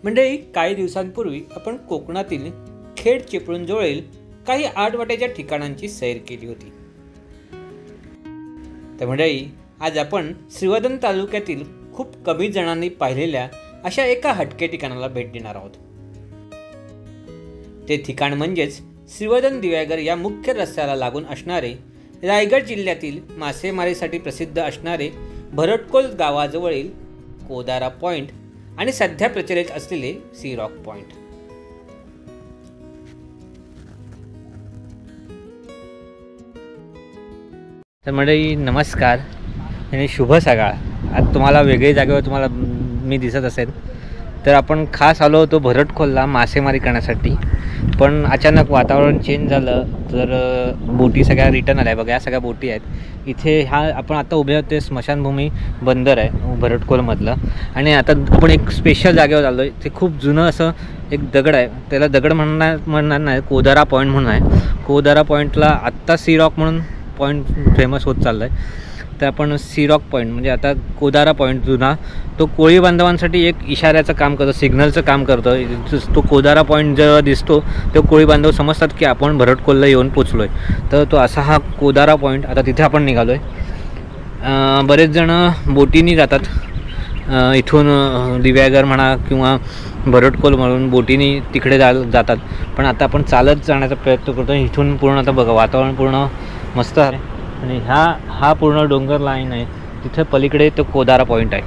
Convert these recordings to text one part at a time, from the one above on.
मंडळी, काही दिवसांपूर्वी आपण कोकणातील खेड चिपळूणजवळील काही आडवाट्याच्या ठिकाणांची सैर केली होती. तर मंडळी, आज आपण श्रीवर्धन तालुक्यातील खूप कमी जणांनी पाहिलेल्या अशा एका हटके ठिकाणाला भेट देणार आहोत. ते ठिकाण म्हणजेच श्रीवर्धन दिव्यागर या मुख्य रस्त्याला लागून असणारे, रायगड जिल्ह्यातील मासेमारीसाठी प्रसिद्ध असणारे भरटकोल गावाजवळील कोदारा पॉइंट आणि सध्या प्रचलित असलेले सी रॉक पॉइंट. तर मंडळी नमस्कार आणि शुभ सकाळ. आज तुम्हाला वेगळी जागेवर तुम्हाला मी दिसत असेल तर आपण खास आलो होतो भरटकोलला मासेमारी करण्यासाठी, पण अचानक वातावरण चेंज झालं तर बोटी सगळ्या रिटर्न आल्या. बघा, या सगळ्या बोटी आहेत इथे. आपण आता उभे आहोत ते स्मशानभूमी बंदर आहे भरटकोलमधलं, आणि आता आपण एक स्पेशल जागेवर आलो आहे. ते खूप जुनं असं एक दगड आहे, त्याला दगड म्हणणार नाही, कोदारा पॉईंट म्हणून आहे. कोदारा पॉईंटला आत्ता सी रॉक म्हणून पॉईंट फेमस होत चालला आहे. तर आपण सी रॉक पॉईंट म्हणजे आता कोदारा पॉईंट जुना, तो कोळी बांधवांसाठी एक इशाऱ्याचं काम करतो, सिग्नलचं काम करतं. तो कोदारा पॉईंट जेव्हा दिसतो तो कोळी बांधव समजतात की आपण भरटकोलला येऊन पोचलो आहे. तर तो असा हा कोदारा पॉईंट, आता तिथे आपण निघालो आहे. बरेच जणं बोटीनी जातात इथून दिव्यागर म्हणा किंवा भरटकोल म्हणून बोटीनी तिकडे जातात, पण आता आपण चालत जाण्याचा प्रयत्न करतो. इथून पूर्ण आता बघा वातावरण पूर्ण मस्त आहे, आणि हा पूर्ण डोंगर लाईन आहे. तिथं पलीकडे तो कोदारा पॉईंट आहे,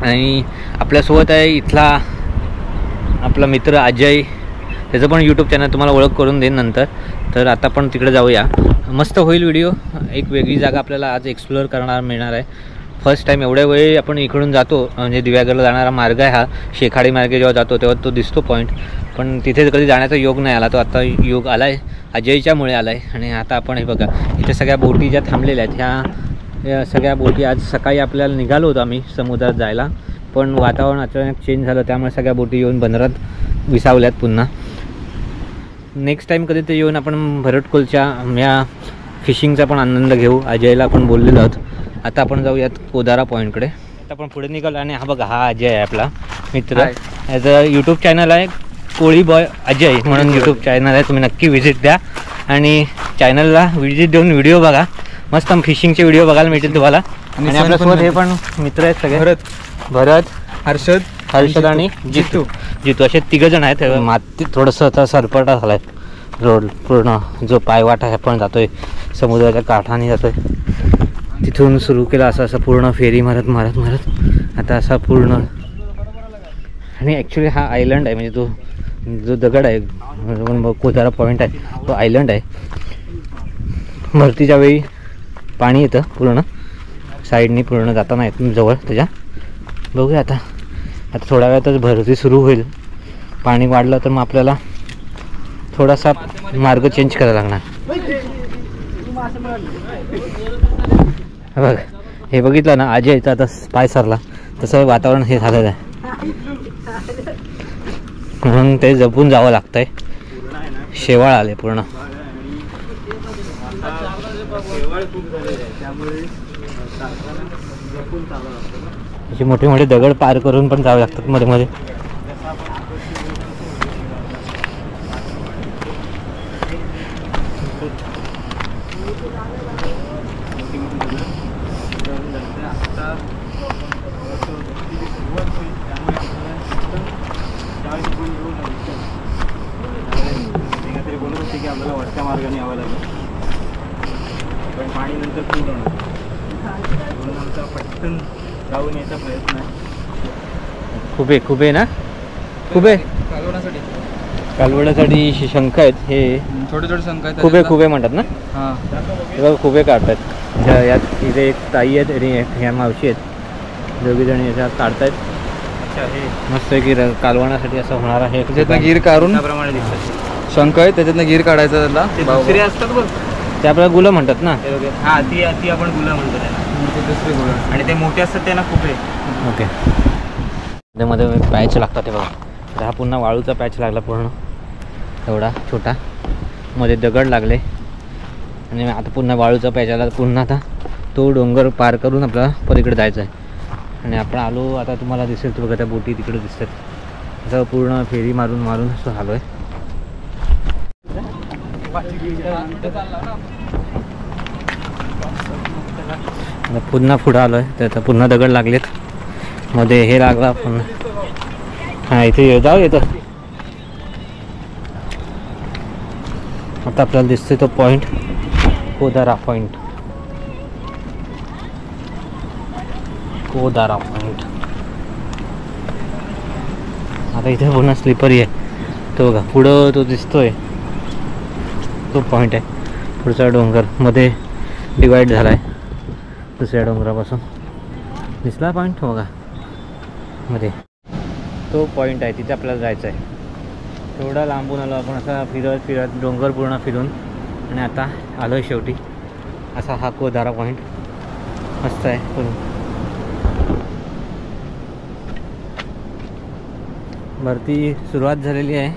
आणि आपल्यासोबत आहे इथला आपला मित्र अजय. त्याचं पण यूट्यूब चॅनल तुम्हाला ओळख करून देईन नंतर. तर आता आपण तिकडे जाऊया, मस्त होईल व्हिडिओ. एक वेगळी जागा आपल्याला आज एक्सप्लोअर मिळणार आहे. फर्स्ट टाईम एवढ्या वेळी आपण इकडून जातो, म्हणजे दिव्यागरला जाणारा मार्ग आहे हा. शेखाडी मार्गे जेव्हा जातो तेव्हा तो दिसतो पॉईंट, पण तिथे कधी जाण्याचा योग नाही आला. तो आता योग आला आहे, अजयच्यामुळे आला आहे. आणि आता आपण हे बघा इथे सगळ्या बोटी ज्या थांबलेल्या आहेत, या सगळ्या बोटी आज सकाळी आपल्याला निघालो होतो आम्ही समुद्रात जायला, पण वातावरण अचानक चेंज झालं त्यामुळे सगळ्या बोटी येऊन बंदरात विसावल्यात पुन्हा. नेक्स्ट टाईम कधी ते येऊन आपण भरटकोलच्या या फिशिंगचा पण आनंद घेऊ. अजयला आपण बोललेलो आहोत. आता आपण जाऊयात कोदारा पॉईंटकडे. आता आपण पुढे निघालो, आणि हा बघा हा अजय आहे आपला मित्र. याचं यूट्यूब चॅनल आहे कोळी बॉय अजय म्हणून यूट्यूब चॅनल आहे. तुम्ही नक्की व्हिजिट द्या, आणि चॅनलला व्हिजिट देऊन व्हिडिओ बघा. मस्त फिशिंगचे व्हिडिओ बघायला मिळतील तुम्हाला. आणि आपल्यासोबत हे पण मित्र आहेत सगळे, भरत, हर्षद आणि जितू असे तिघजण आहेत. मातीत थोडंसं आता सरपटा झाला आहे रोड, पूर्ण जो पायवाटा आहे पण जातोय समुद्राच्या काठाने जातोय. तिथून सुरू केला असं पूर्ण फेरी मारत आता असा पूर्ण. आणि ॲक्च्युली हा आयलंड आहे, म्हणजे तो जो दगड आहे कोदारा पॉईंट आहे तो आयलंड आहे. भरतीच्या वेळी पाणी येतं पूर्ण साईडनी, पूर्ण जाताना येतं जवळ त्याच्या. बघूया आता थोड्या वेळातच भरती सुरू होईल. पाणी वाढलं तर मग आपल्याला थोडासा मार्ग चेंज करायला लागणार. बघ हे बघितलं ना, अजयचा आता पाय सरला तसं वातावरण हे झालेलं आहे, म्हणून ते जपून जावं लागतंय. शेवाळ आले पूर्ण. असे मोठे मोठे दगड पार करून पण जावं लागतात मध्ये मध्ये. वरच्या मार्गाने यावं लागेल, पण पाणी नंतर पूर्ण म्हणून आमचा पटकन जाऊन यायचा प्रयत्न आहे. खुबे ना, कालवण्यासाठी शंख आहेत. हे छोटे शंख आहेत, खुबे म्हणतात ना. हां, तेव्हा खुबे काढतात. यात इथे एक ताई आहेत आणि ह्या मावशी आहेत, दोघीजण याच्यात काढतायत. अच्छा, हे मस्त की कालवण्यासाठी असं होणार आहे. त्याच्यातनं गीर काढून त्याप्रमाणे दिसतात. शंख आहे, त्याच्यातनं गीर काढायचं. त्याला दुसरे असतात बघ, ते आपल्याला गुलं म्हणतात ना. हां, ती आपण गुलं म्हणतो त्याला. ते दुसरे गुलं, आणि ते मोठे असतात त्यांना खुपे. ओके. मध्ये पॅच लागतात ते बघा. हा पुन्हा वाळूचा पॅच लागला पूर्ण एवढा छोटा, मध्ये दगड लागले, आणि आता पुन्हा वाळूचा पॅच आला. पुन्हा आता तो डोंगर पार करून आपल्याला पलीकडे जायचं आहे. आणि आपण आलो आता, तुम्हाला दिसेल तर बघा त्या बोटी तिकडे दिसतात. असं पूर्ण फेरी मारून मारून असं आलो आहे. पुन्हा पुढं आलो आहे. तर पुन्हा दगड लागलेत. मध्ये हे लागला पुन्हा. हां इथे जाऊ येतो. आता आपल्याला दिसतोय तो point, Kodara point. Kodara point. आता इथे पुन्हा स्लिपरी आहे. तो बघा पुढं तो दिसतोय तो पॉईंट आहे. पुढचा डोंगर मध्ये डिवाईड झाला आहे दुसऱ्या डोंगरापासून. दिसला पॉईंट बघा मध्ये, तो पॉईंट आहे. तिथे आपल्याला जायचं आहे. थोडा लांबून आलो आपण असा फिरत फिरत डोंगर पूर्ण फिरून आणि आता आलो आहे शेवटी. असा हा कोदारा पॉईंट मस्त आहे. भरती सुरुवात झालेली आहे.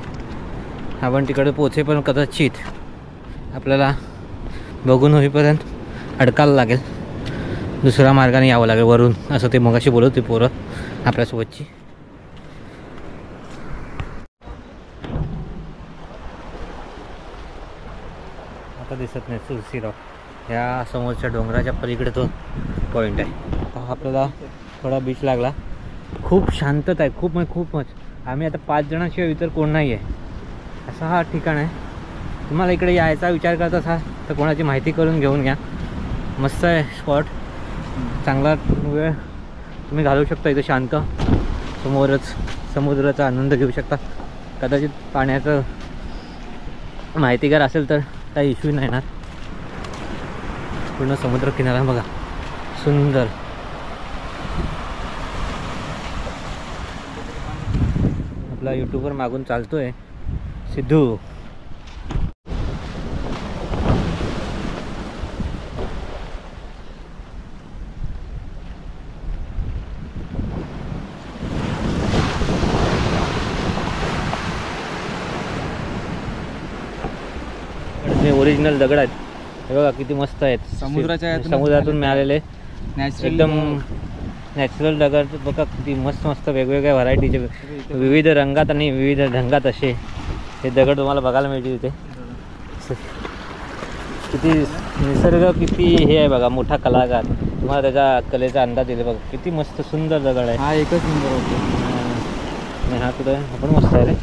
आपण तिकडे पोहोचे पण कदाचित आपल्याला बघून होईपर्यंत अडकायला लागेल. दुसऱ्या मार्गाने यावं लागेल वरून, असं ते मगाशी बोलत होते पोरं आपल्यासोबतची. आता दिसत नाही तुळशीराव. ह्या समोरच्या डोंगराच्या पलीकडे तो पॉईंट आहे. आता आपल्याला थोडा बीच लागला. खूप शांतता आहे, खूप म्हणजे खूपच. आम्ही आता 5 जणांशिवाय इतर कोण नाही आहे असा हा ठिकाण आहे. तुम्हाला इकडे यायचा विचार करत असाल तर कोणाची माहिती करून घेऊन घ्या. मस्त आहे स्पॉट. चांगला वेळ तुम्ही घालवू शकता इथं शांत. समोरच समुद्राचा आनंद घेऊ शकता. कदाचित पाण्याचं माहितीगार असेल तर काही इश्यू नाही येणार. पूर्ण समुद्र किनारा बघा सुंदर. आपला यूट्यूबर मागून चालतोय सिद्धू. ओरिजिनल दगड आहेत हे बघा किती मस्त आहेत. समुद्रातून मिळालेले एकदम नॅचरल दगड बघा किती मस्त मस्त वेगवेगळ्या व्हरायटीचे विविध रंगात आणि विविध ढंगात असे हे दगड तुम्हाला बघायला मिळतील इथे. किती निसर्ग किती हे आहे बघा. मोठा कलाकार. तुम्हाला त्याच्या कलेचा अंदाज येईल बघा. किती मस्त सुंदर दगड आहे. हा एकच नंबर होतो. आणि हा कुठं आहे आपण मस्त आहे रे.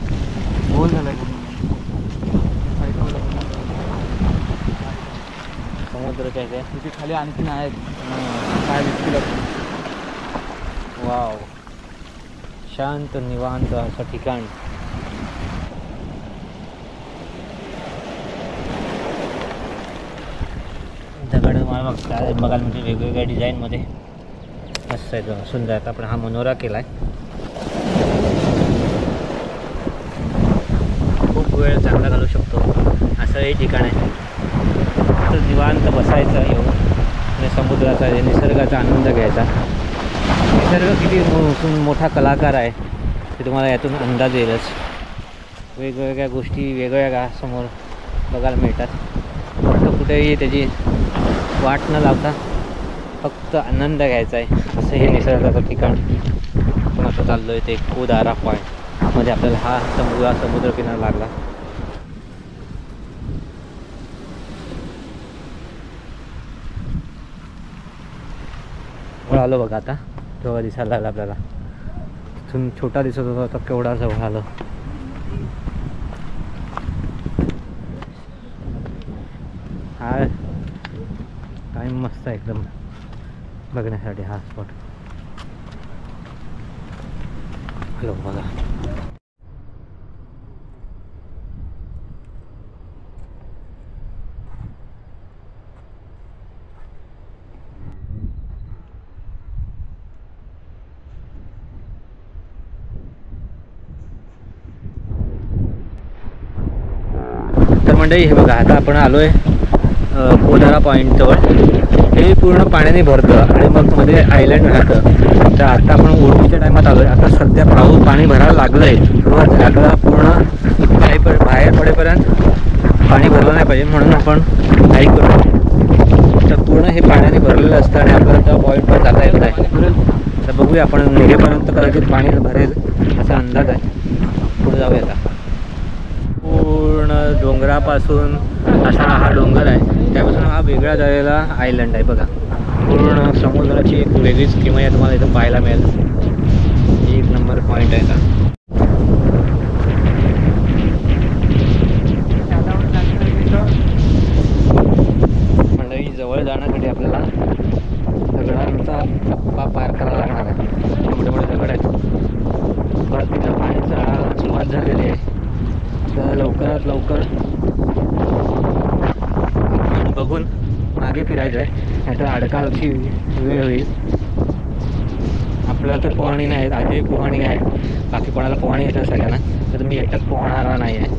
गोल झाला समुद्राच्या इथे. तिथे खाली आणखीन आहेत काय दिसतील. वाव शांत निवांत असं ठिकाण. दगड मला बघायला म्हणजे वेगवेगळ्या डिझाईनमध्ये मस्त आहे सुंदर. आता आपण हा मनोरा केला आहे. खूप वेळ चांगला घालू शकतो असं हे ठिकाण आहे. तर निवांत बसायचं येऊन आणि समुद्राचा निसर्गाचा आनंद घ्यायचा. निसर्ग किती मोठा कलाकार आहे ते तुम्हाला यातून अंदाज येईलच. वेगवेगळ्या गोष्टी वेगवेगळ्या समोर बघायला मिळतात. फक्त कुठेही त्याची वाट न लावता फक्त आनंद घ्यायचा आहे असं हे निसर्गाचं ठिकाण. आपण आता चाललो आहे ते कोदारा पॉईंट मध्ये. आपल्याला हा समुद्र किनारा लागला. आलो बघा आता तेव्हा दिसायला लागला आपल्याला. इथून छोटा दिसत होता आता केवढा जवळ आलो. हा टाईम मस्त आहे एकदम बघण्यासाठी हा स्पॉट. हॅलो बघा मंडळी. हे बघा आता आपण आलो आहे कोदारा पॉईंटजवळ. हे पूर्ण पाण्याने भरतं आणि मग मध्ये आयलंड राहतं. तर आता आपण ओढणीच्या टायमात आलो आहे. आता सध्या पाणी भरायला लागलं आहे. सुरुवात झाली. आपल्याला पूर्ण बाहेर पडेपर्यंत पाणी भरलं नाही पाहिजे म्हणून आपण काही करू. तर पूर्ण हे पाण्याने भरलेलं असतं आणि आपल्याला त्या पॉईंटवर जाता येत नाही. तर बघूया आपण निघेपर्यंत कदाचित पाणी भरेल असा अंदाज आहे. पुढे जाऊया आता. पूर्ण डोंगरापासून असा हा डोंगर आहे, त्यापासून हा वेगळा झालेला आयलंड आहे बघा. पूर्ण समुद्राची एक वेगळीच किमया तुम्हाला इथं पाहायला मिळेल. एक नंबर पॉईंट आहे का. मंडळी जवळ जाण्यासाठी आपल्याला दगडांचा टप्पा पार करावा लागणार आहे. मोठे मोठे दगड आहेत. भरतीच्या पाण्याची सुरुवात झालेली आहे. तर लवकरात लवकर बघून मागे फिरायचं आहे, नाहीतर अडकाळची वेळ होईल. आपल्याला तर पोहणी नाही, आधी पोहणी आहे, बाकी कोणाला पोहणी येतं सगळ्यांना, तर मी एकटाच पोहणारा नाही आहे.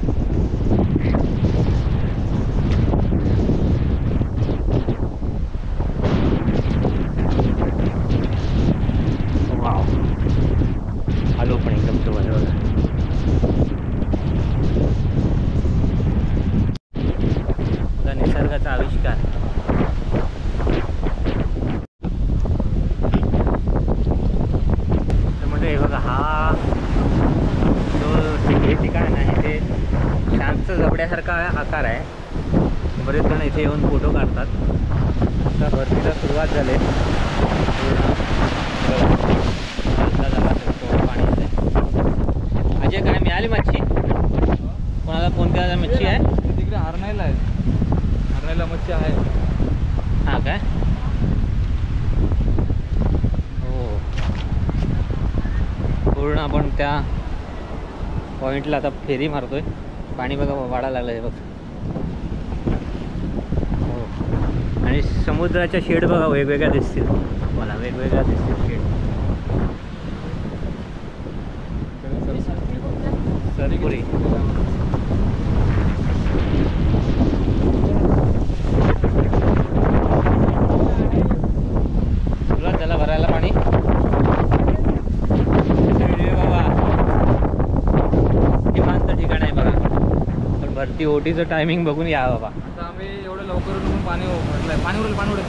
वाव, आलो पण एकदम जवळ. निसर्गाचा आविष्कार. तर म्हणजे हे बघा, हा जो हे ठिकाण आहे ते शांत जबड्यासारखा आकार आहे. बरेच जण इथे येऊन फोटो काढतात. आता भरतीला सुरुवात झाली. पाणी अजय काय मिळाली मच्छी? कोणाला फोन केला? मच्छी आहे तिकडे हरणायला आहे. हरणायला मच्छी आहे. हां काय? हो, पूर्ण आपण त्या पॉईंटला आता फेरी मारतोय. पाणी बघा वाढायला लागलं आहे बघ. हो, आणि समुद्राच्या शेड बघा वेगवेगळ्या दिसतील मला, वेगवेगळ्या दिसतील शेड. सरपुरी तुला त्याला भरायला पाणी बाबा. निवांत ठिकाण आहे बघा, पण भरती ओटीचं टायमिंग बघून या बाबा. आता आम्ही एवढं लवकर पाणी भरलंय. पाणी उडेल, पाणी उडेल.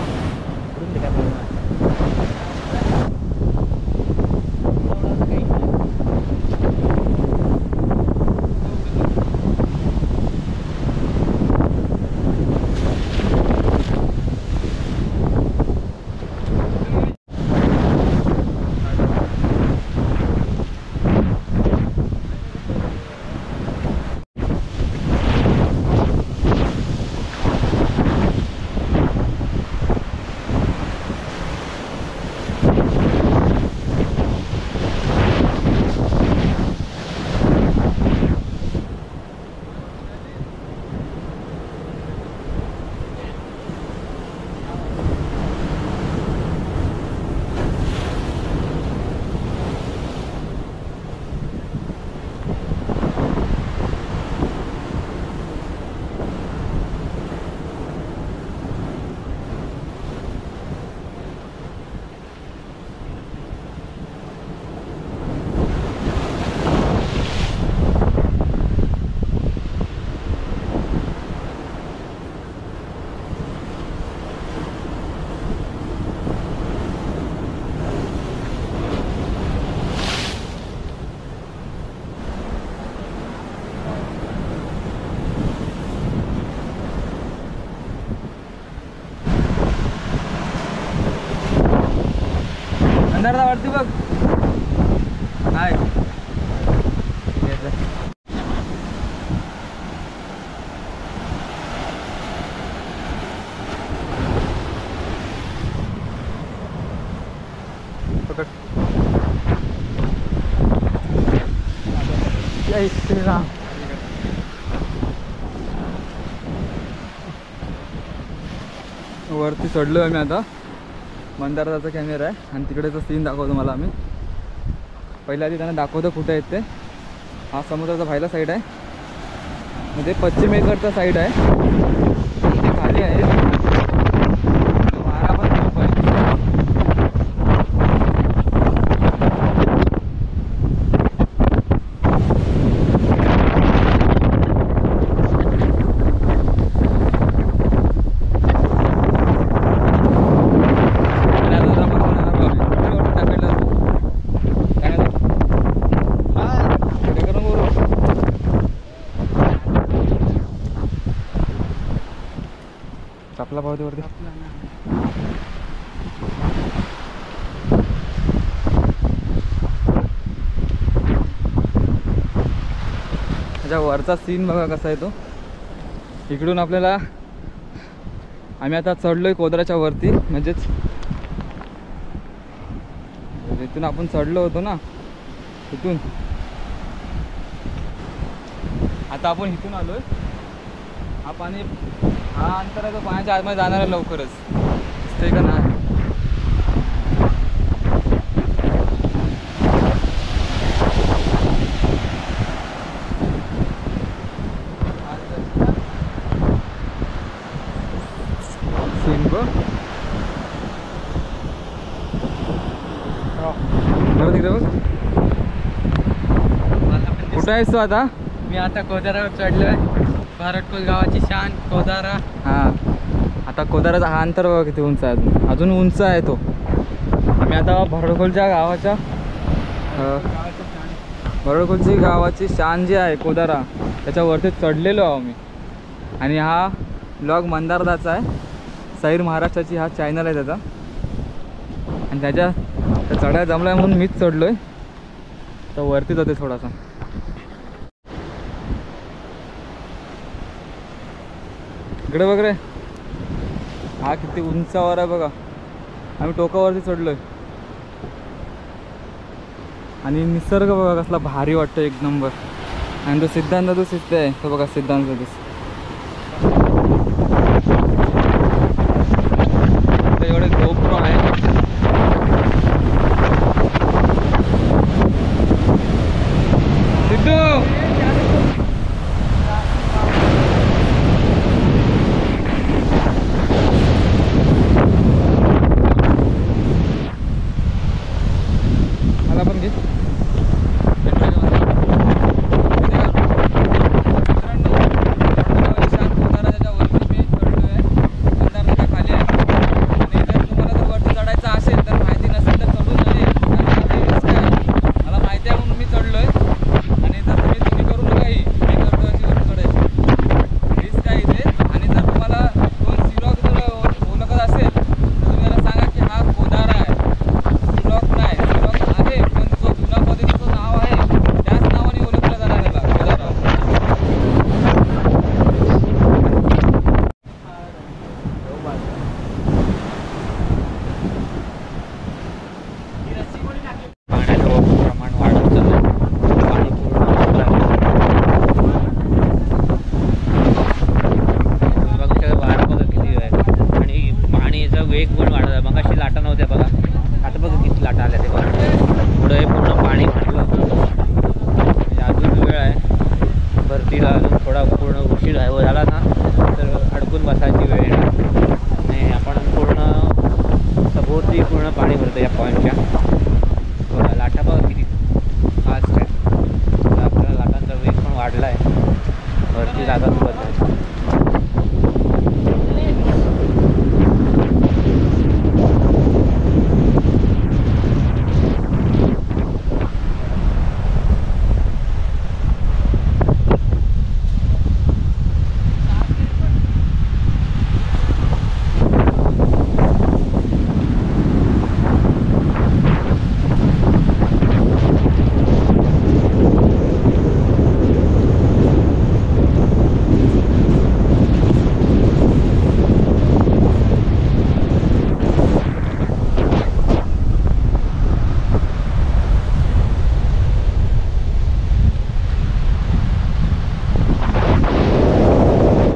अंधारला वाटते बघ. काय पकड. जय श्रीराम. वरती चढलो आहे मी आता. मंदारचा कॅमेरा आहे आणि तिकडेचा सीन दाखवतो मला आम्ही. पहिल्या आधी त्यांना दाखवतो कुठे आहेत ते. हा समुद्राचा पहिला साईड आहे, म्हणजे पश्चिमेकडचा साईड आहे. इथे खाली आहे वारा पण खूप आहे. आपला पावते वरती. त्याच्या वरचा सीन बघा कसा आहे तो. इकडून आपल्याला आम्ही आता चढलोय कोदराच्या वरती, म्हणजेच इथून आपण चढलो होतो ना तिथून. आता आपण इथून आलोय. हा पाणी हा अंतर आहे तो पाण्याच्या आतमध्ये जाणार आहे लवकरच, दिसतंय का नाही. कुठं आहेस तू आता? मी आता कोदारावर चढलोय. भारटकोल गावाची शान कोदारा. हां, आता कोदाराचा हा अंतर बघा किती उंच आहे. अजून उंच आहे तो. आम्ही आता भारटकोलच्या गावाच्या भारटकोलची गावाची शान जी आहे कोदारा त्याच्यावरती चढलेलो आहो मी. आणि हा ब्लॉग मंदारदाचा आहे. सैर महाराष्ट्राची हा चॅनल आहे त्याचा. आणि त्या चढायला जमला म्हणून मीच चढलोय. तर वरती जाते थोडासा. इकडे बघ रे, हा किती उंचावर आहे बघा. आम्ही टोकावरती चढलोय. आणि निसर्ग बघा कसला भारी वाटतं, एक नंबर. आणि तो सिद्धांत तो सिद्ध आहे तो बघा, सिद्धांत एवढे गोप्रो आहे. सिद्धू मला पण घे. वेग पण वाढत आहे. मग अशी लाटा नव्हत्या बघा, आता बघा किती लाटा आल्या ते बघा. पुढे पूर्ण पाणी भरलं. म्हणजे अजून वेळ आहे भरतीला, अजून थोडा पूर्ण उशीर आहे झाला ना तर अडकून बसायची वेळ येणार. आणि आपण पूर्ण सभोवती पूर्ण पाणी भरतं या पॉईंटच्या. बघा लाटा बघा किती फास्ट आहे. तर आपल्या लाटांचा वेग पण वाढला आहे. भरती जागा बदल आहे.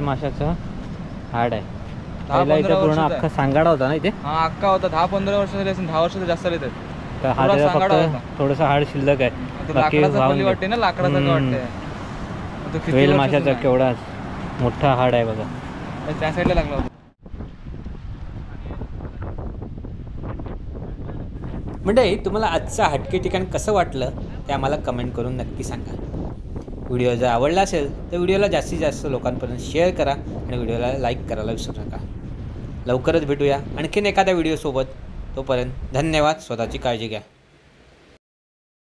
माशाचं हाड आहे. पहिला इथे पूर्ण अख्खा सांगाडा होता ना इथे. हा अख्खा होता. 10-15 वर्ष झाले असेल, 10 वर्ष तर जास्त झाले. तर हा फक्त थोडंसं हाड शिल्लक आहे. बाकी लाकडाचं वाटते ना, लाकडाचं वाटते. वेल माशाचा केवढा मोठा हाड आहे बघा. त्या साईडला लागला होता. म्हणजे तुम्हाला आजचं हटके ठिकाण कसं वाटलं ते आम्हाला कमेंट करून नक्की सांगा. व्हिडिओ जर आवडला असेल तर व्हिडिओला जास्तीत जास्त लोकांपर्यंत शेअर करा आणि व्हिडिओला लाईक करायला विसरू नका. लवकरच भेटूया आणखीन एखाद्या व्हिडिओसोबत. तोपर्यंत धन्यवाद. स्वतःची काळजी घ्या.